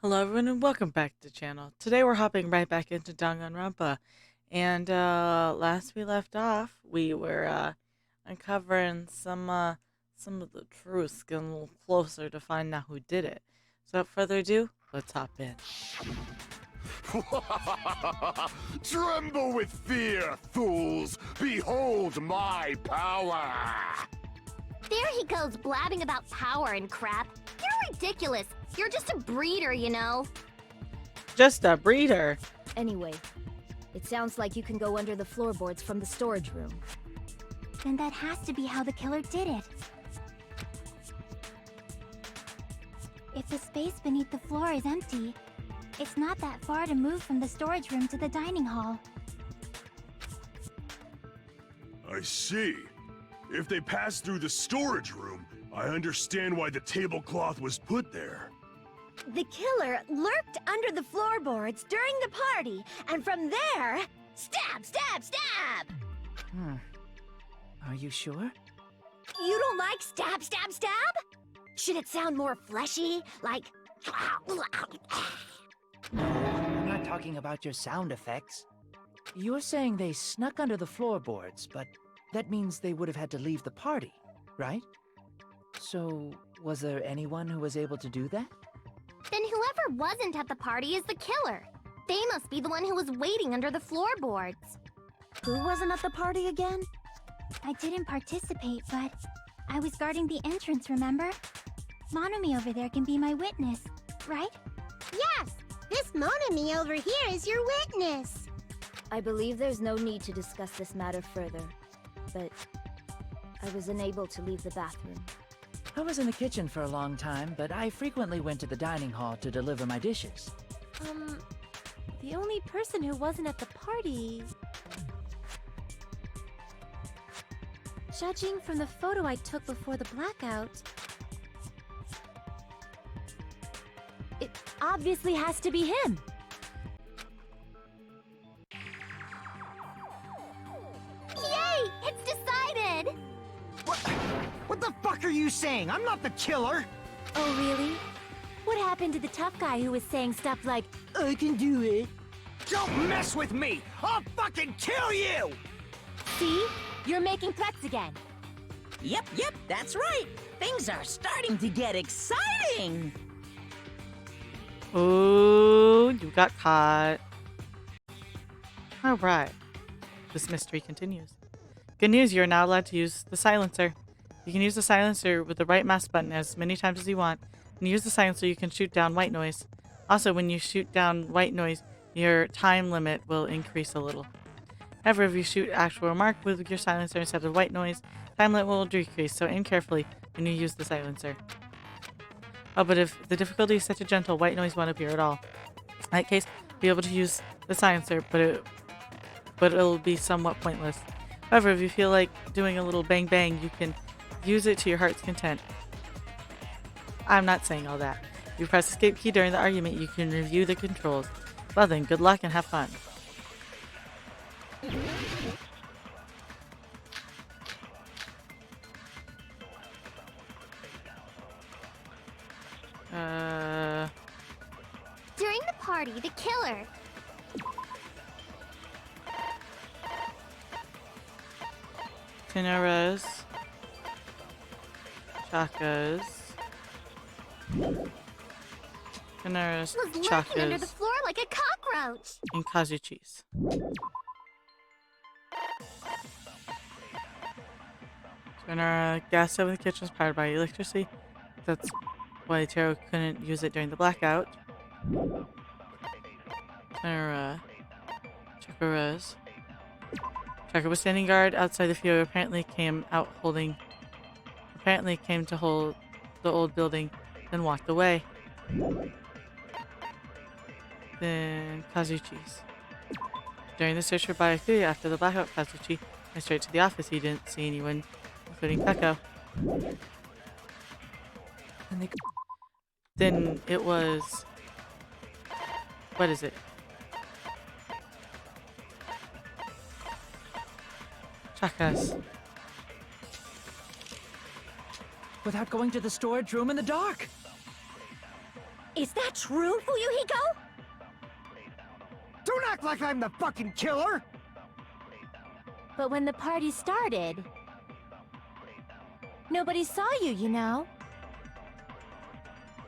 Hello everyone and welcome back to the channel. Today we're hopping right back into Danganronpa. And last we left off, we were uncovering some of the truth, getting a little closer to find out who did it. So without further ado, let's hop in. Tremble with fear, fools! Behold my power! There he goes blabbing about power and crap. You're ridiculous. You're just a breeder, you know. Just a breeder. Anyway, it sounds like you can go under the floorboards from the storage room. Then that has to be how the killer did it. If the space beneath the floor is empty, it's not that far to move from the storage room to the dining hall. I see. If they passed through the storage room, I understand why the tablecloth was put there. The killer lurked under the floorboards during the party, and from there, stab, stab, stab! Are you sure? You don't like stab, stab, stab? Should it sound more fleshy, like... I'm not talking about your sound effects. You're saying they snuck under the floorboards, but that means they would have had to leave the party, right? So, was there anyone who was able to do that? Then whoever wasn't at the party is the killer. They must be the one who was waiting under the floorboards. Who wasn't at the party again? I didn't participate, but I was guarding the entrance, remember? Monomi over there can be my witness, right? Yes! This Monomi over here is your witness! I believe there's no need to discuss this matter further, but I was unable to leave the bathroom. I was in the kitchen for a long time, but I frequently went to the dining hall to deliver my dishes. The only person who wasn't at the party... Judging from the photo I took before the blackout... It obviously has to be him! Yay! It's decided! What the fuck are you saying? I'm not the killer! Oh, really? What happened to the tough guy who was saying stuff like, I can do it? Don't mess with me! I'll fucking kill you! See? You're making threats again. Yep, that's right. Things are starting to get exciting. Ooh, you got caught. Alright. This mystery continues. Good news, you're now allowed to use the silencer. You can use the silencer with the right mouse button as many times as you want, and use the silencer you can shoot down white noise. Also, when you shoot down white noise, your time limit will increase a little. However, if you shoot actual remark with your silencer instead of white noise, time limit will decrease, so aim carefully when you use the silencer. Oh, but if the difficulty is set to gentle, white noise won't appear at all. In that case, you'll be able to use the silencer, but it'll be somewhat pointless. However, if you feel like doing a little bang bang, you can use it to your heart's content. I'm not saying all that. If you press the escape key during the argument, you can review the controls. Well then, good luck and have fun. During the party, the killer... Tinaras, Chakas, Tinaras, was lurking under the Chakas, floor like a cockroach. and Kazuchis. Tinara, gas stove in the kitchen is powered by electricity. That's why Taro couldn't use it during the blackout. Tinara, Chakaras. Chaka was standing guard outside the field. Apparently came to hold the old building, then walked away. Then Kazuchi's. During the search for bioactivity after the blackout, Kazuchi went straight to the office. He didn't see anyone, including Peko. Then it was... What is it? Chakas. Without going to the storage room in the dark! Is that true, Fuyuhiko? Don't act like I'm the fucking killer! But when the party started, nobody saw you, you know.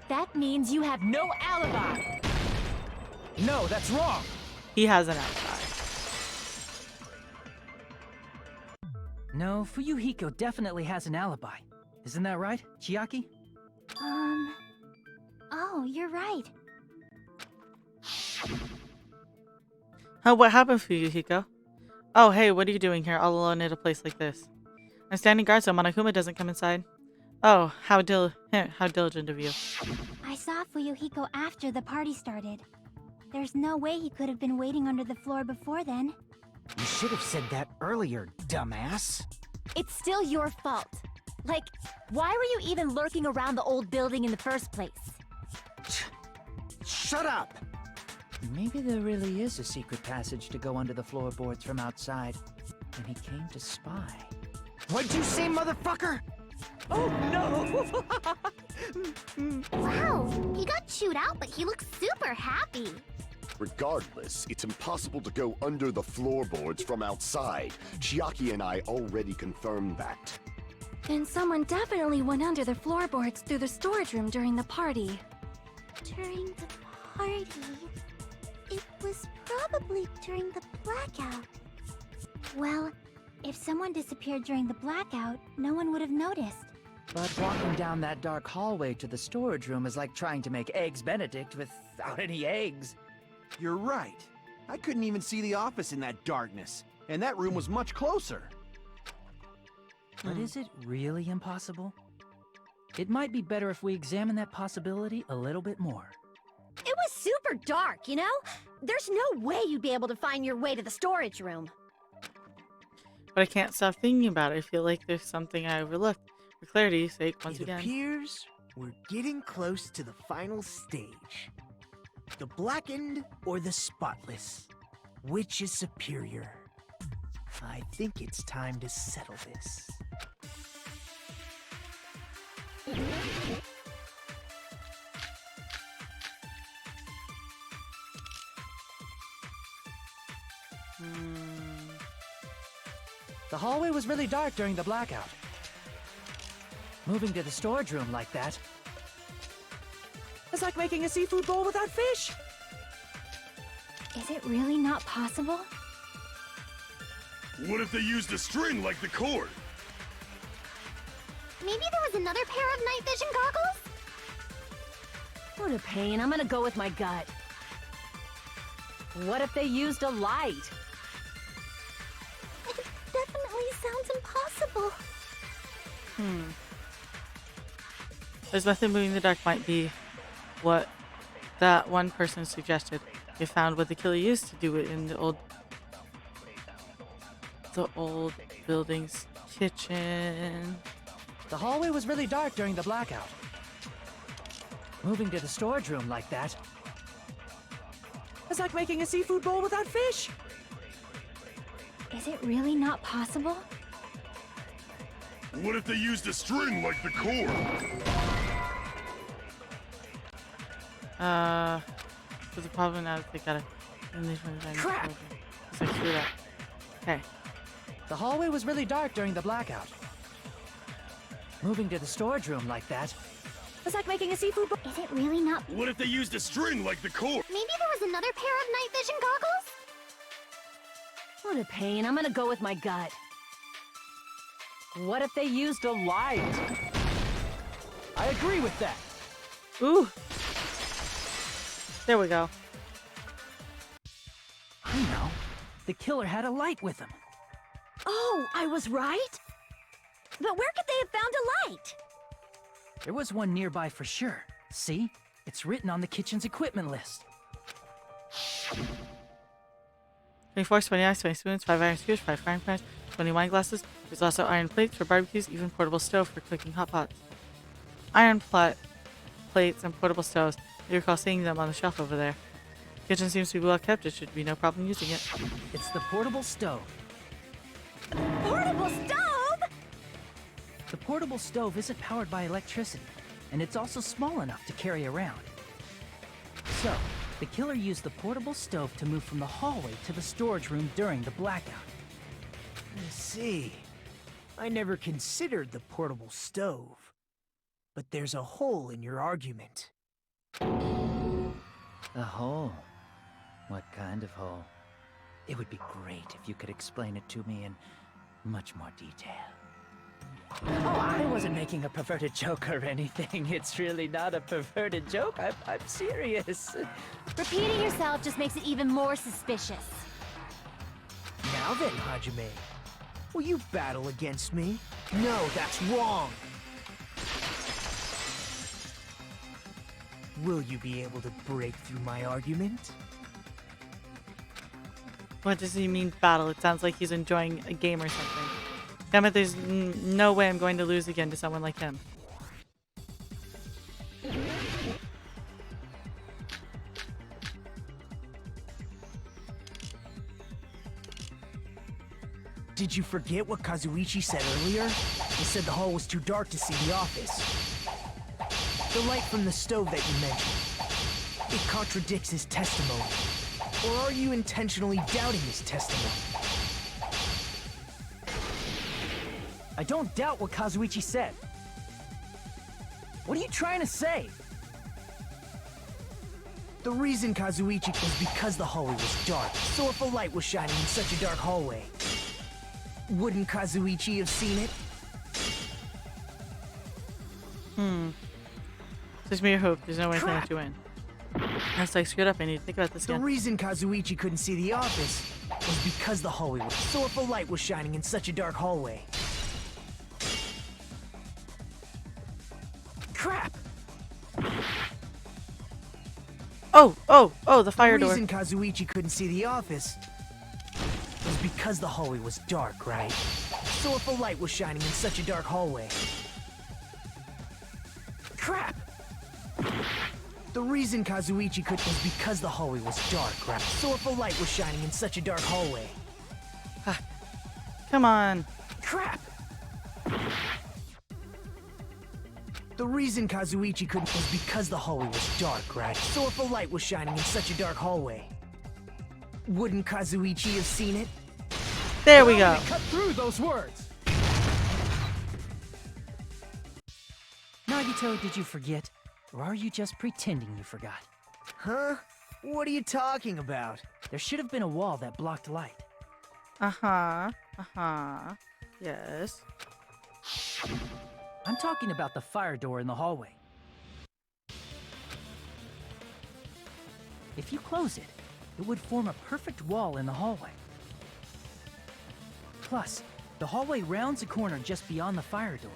That means you have no alibi. No, that's wrong! He has an alibi. No, Fuyuhiko definitely has an alibi. Isn't that right, Chiaki? Oh, you're right. Oh, what happened, Fuyuhiko? Oh, hey, what are you doing here all alone at a place like this? I'm standing guard so Monokuma doesn't come inside. Oh, how diligent of you. I saw Fuyuhiko after the party started. There's no way he could have been waiting under the floor before then. You should have said that earlier, dumbass. It's still your fault. Like, why were you even lurking around the old building in the first place? Shut up! Maybe there really is a secret passage to go under the floorboards from outside, and he came to spy. What'd you say, motherfucker? Oh no! Wow, he got chewed out, but he looks super happy. Regardless, it's impossible to go under the floorboards from outside. Chiaki and I already confirmed that. Then someone definitely went under the floorboards through the storage room during the party. During the party? It was probably during the blackout. Well, if someone disappeared during the blackout, no one would have noticed. But walking down that dark hallway to the storage room is like trying to make Eggs Benedict without any eggs. You're right. I couldn't even see the office in that darkness, and that room was much closer. But is it really impossible? It might be better if we examine that possibility a little bit more. It was super dark, you know? There's no way you'd be able to find your way to the storage room. But I can't stop thinking about it. I feel like there's something I overlooked. For clarity's sake, once It again. appears we're getting close to the final stage. The blackened or the spotless? Which is superior? I think it's time to settle this. The hallway was really dark during the blackout. Moving to the storage room like that, it's like making a seafood bowl without fish. Is it really not possible? What if they used a string like the cord? Maybe there was another pair of night vision goggles? What a pain. I'm gonna go with my gut. What if they used a light? It definitely sounds impossible. There's nothing moving in the dark might be what that one person suggested. You found what the killer used to do it in the old building's kitchen. The hallway was really dark during the blackout. Moving to the storage room like that, it's like making a seafood bowl without fish. Is it really not possible? What if they used a string like the cord? There's a problem now that they gotta. Crap! It's like, screw that. Okay. The hallway was really dark during the blackout. Moving to the storage room like that, it's like making a seafood bowl. Is it really not? What if they used a string like the cord? Maybe there was another pair of night vision goggles? What a pain. I'm gonna go with my gut. What if they used a light? I agree with that. Ooh. There we go. I know. The killer had a light with him. Oh, I was right? But where could they have found a light? There was one nearby for sure. See? It's written on the kitchen's equipment list. 20 forks, 20 ice, 20 spoons, 5 iron skewers, 5 frying pans, 20 wine glasses. There's also iron plates for barbecues, even portable stove for cooking hot pots. Iron plates and portable stoves. You recall seeing them on the shelf over there. The kitchen seems to be well kept. It should be no problem using it. It's the portable stove. Portable stove? The portable stove isn't powered by electricity, and it's also small enough to carry around. So, the killer used the portable stove to move from the hallway to the storage room during the blackout. I see. I never considered the portable stove. But there's a hole in your argument. A hole? What kind of hole? It would be great if you could explain it to me in much more detail. Oh, I wasn't making a perverted joke or anything. It's really not a perverted joke. I'm serious. Repeating yourself just makes it even more suspicious. Now then, Hajime. Will you battle against me? No, that's wrong! Will you be able to break through my argument? What does he mean battle? It sounds like he's enjoying a game or something. Damn it, there's no way I'm going to lose again to someone like him. Did you forget what Kazuichi said earlier? He said the hall was too dark to see the office. The light from the stove that you mentioned. It contradicts his testimony. Or are you intentionally doubting his testimony? I don't doubt what Kazuichi said. What are you trying to say? The reason Kazuichi was because the hallway was dark. So if a light was shining in such a dark hallway, wouldn't Kazuichi have seen it? Just me your hope. There's no way I can let you win. Unless I screwed up, I need to think about this The again. reason Kazuichi couldn't see the office was because the hallway was... So if a light was shining in such a dark hallway... Crap! Oh, the fire The door. reason Kazuichi couldn't see the office was because the hallway was dark, right? So if a light was shining in such a dark hallway... Crap! The reason Kazuichi could was because the hallway was dark, right? So if a light was shining in such a dark hallway... Come on. Crap! The reason Kazuichi couldn't was because the hallway was dark, right? So if a light was shining in such a dark hallway, wouldn't Kazuichi have seen it? There we go. Cut through those words! Nagito, did you forget? Or are you just pretending you forgot? Huh? What are you talking about? There should have been a wall that blocked light. Yes. I'm talking about the fire door in the hallway. If you close it, it would form a perfect wall in the hallway. Plus, the hallway rounds a corner just beyond the fire door.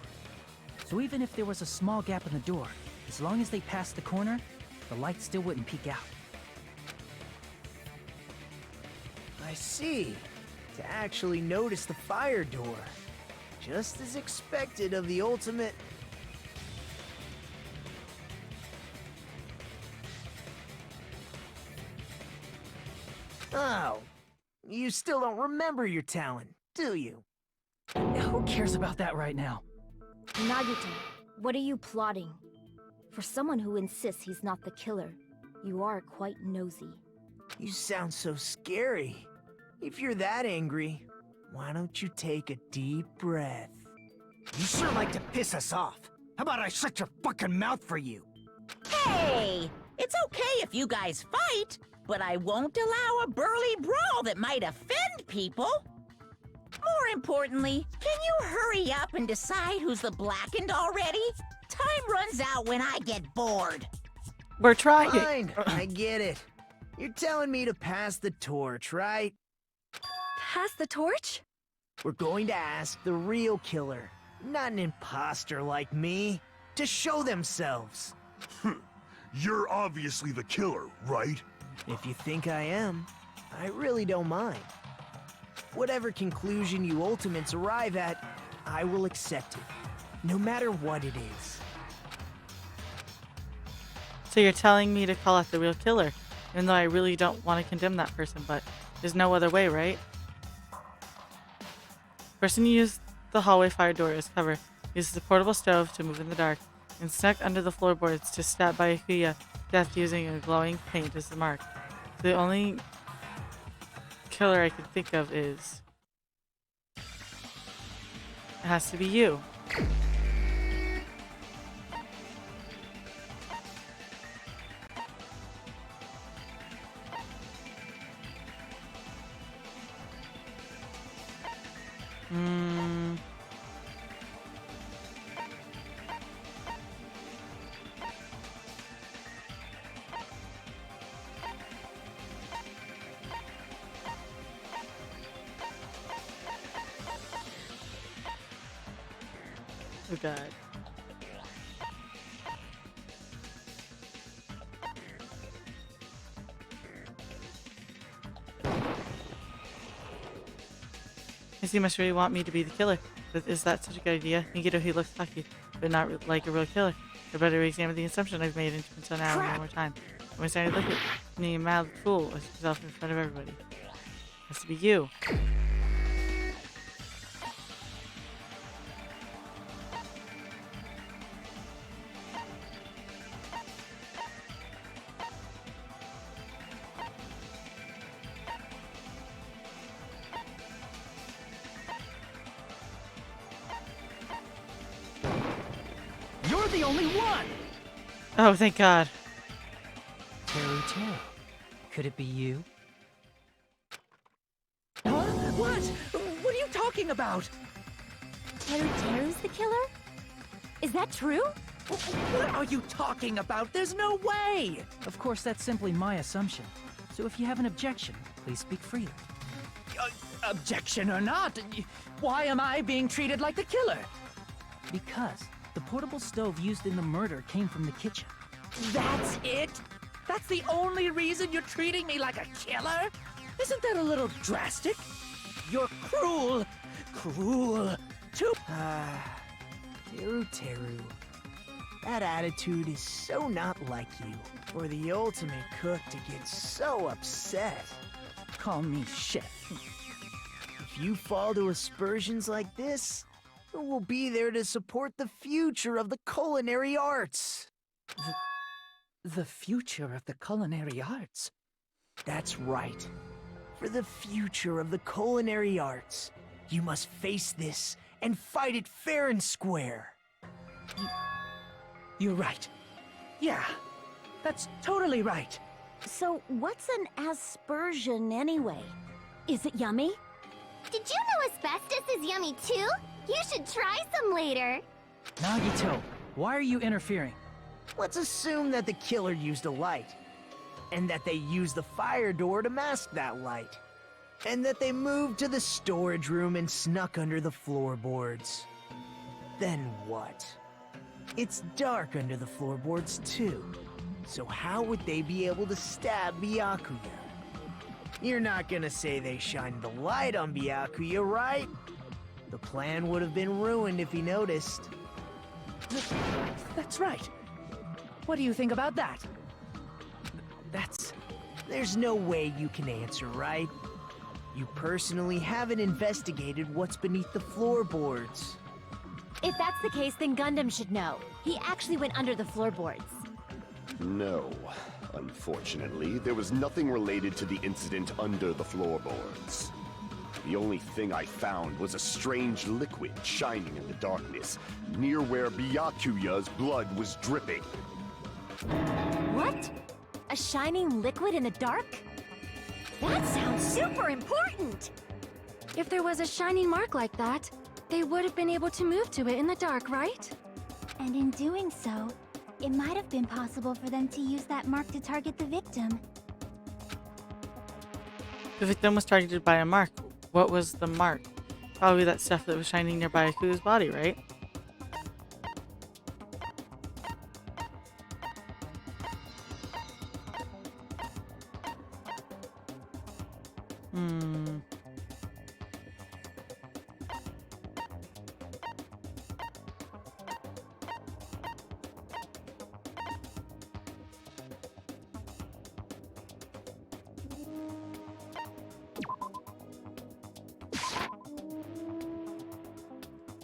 So even if there was a small gap in the door, as long as they passed the corner, the light still wouldn't peek out. I see. To actually notice the fire door. Just as expected of the ultimate... Oh, you still don't remember your talent, do you? Who cares about that right now? Nagito, what are you plotting? For someone who insists he's not the killer, you are quite nosy. You sound so scary. If you're that angry, why don't you take a deep breath? You sure like to piss us off. How about I shut your fucking mouth for you? Hey, it's okay if you guys fight, but I won't allow a burly brawl that might offend people. More importantly, can you hurry up and decide who's the blackened already? Time runs out when I get bored. We're trying. Fine, I get it. You're telling me to pass the torch, right? Pass the torch? We're going to ask the real killer, not an imposter like me, to show themselves. You're obviously the killer, right? If you think I am, I really don't mind. Whatever conclusion you ultimates arrive at, I will accept it, no matter what it is. So you're telling me to call out the real killer, even though I really don't want to condemn that person, but there's no other way, right? Person who used the hallway fire door as cover, uses the portable stove to move in the dark, and snuck under the floorboards to stab Byakuya death using a glowing paint as the mark. The only killer I can think of is... It has to be you. Oh god. I see, must really want me to be the killer. But is that such a good idea? Nikito, he looks lucky, but not like a real killer. I better re-examine the assumption I've made until now one more time. When I started to look at me, a mad fool, as himself in front of everybody. Has to be you. You're the only one! Oh, thank God. Teru. Could it be you? Huh? What? What are you talking about? Teru's the killer? Is that true? What are you talking about? There's no way! Of course, that's simply my assumption. So if you have an objection, please speak freely. Objection or not, why am I being treated like the killer? Because the portable stove used in the murder came from the kitchen. That's it? That's the only reason you're treating me like a killer? Isn't that a little drastic? You're cruel. Cruel. Too... Teru. That attitude is so not like you. For the ultimate cook to get so upset. Call me chef. If you fall to aspersions like this, who will be there to support the future of the culinary arts? The future of the culinary arts? That's right. For the future of the culinary arts, you must face this and fight it fair and square. You're right. Yeah, that's totally right. So, what's an aspersion anyway? Is it yummy? Did you know asbestos is yummy too? You should try some later. Nagito, why are you interfering? Let's assume that the killer used a light, and that they used the fire door to mask that light, and that they moved to the storage room and snuck under the floorboards. Then what? It's dark under the floorboards too, so how would they be able to stab Byakuya? You're not gonna say they shined the light on Byakuya, right? The plan would have been ruined if he noticed. That's right. What do you think about that? There's no way you can answer, right? You personally haven't investigated what's beneath the floorboards. If that's the case, then Gundam should know. He actually went under the floorboards. No. Unfortunately, there was nothing related to the incident under the floorboards. The only thing I found was a strange liquid shining in the darkness, near where Byakuya's blood was dripping. What? A shining liquid in the dark? That sounds super important! If there was a shining mark like that, they would have been able to move to it in the dark, right? And in doing so, it might have been possible for them to use that mark to target the victim. The victim was targeted by a mark. What was the mark? Probably that stuff that was shining nearby Aku's body, right?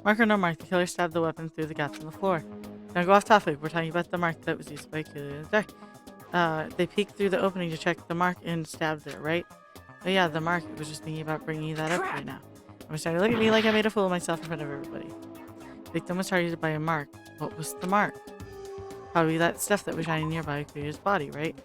Mark or no mark, the killer stabbed the weapon through the gaps in the floor. Now go off topic. We're talking about the mark that was used by Akuya in the dark. They peeked through the opening to check the mark and stabbed there, right? Oh yeah, the mark. I was just thinking about bringing that up right now. I'm starting to look at me like I made a fool of myself in front of everybody. The victim was targeted by a mark. What was the mark? Probably that stuff that was shining nearby Kuya's body, right?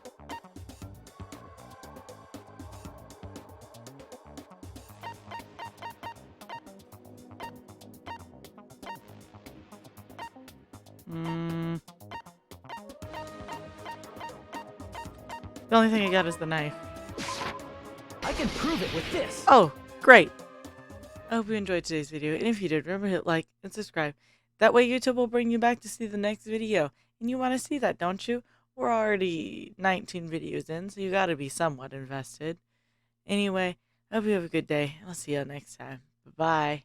The only thing I got is the knife. I can prove it with this. Oh, great. I hope you enjoyed today's video, and if you did, remember to hit like and subscribe. That way YouTube will bring you back to see the next video. And you want to see that, don't you? We're already 19 videos in, so you gotta be somewhat invested. Anyway, I hope you have a good day, and I'll see you next time. Bye-bye.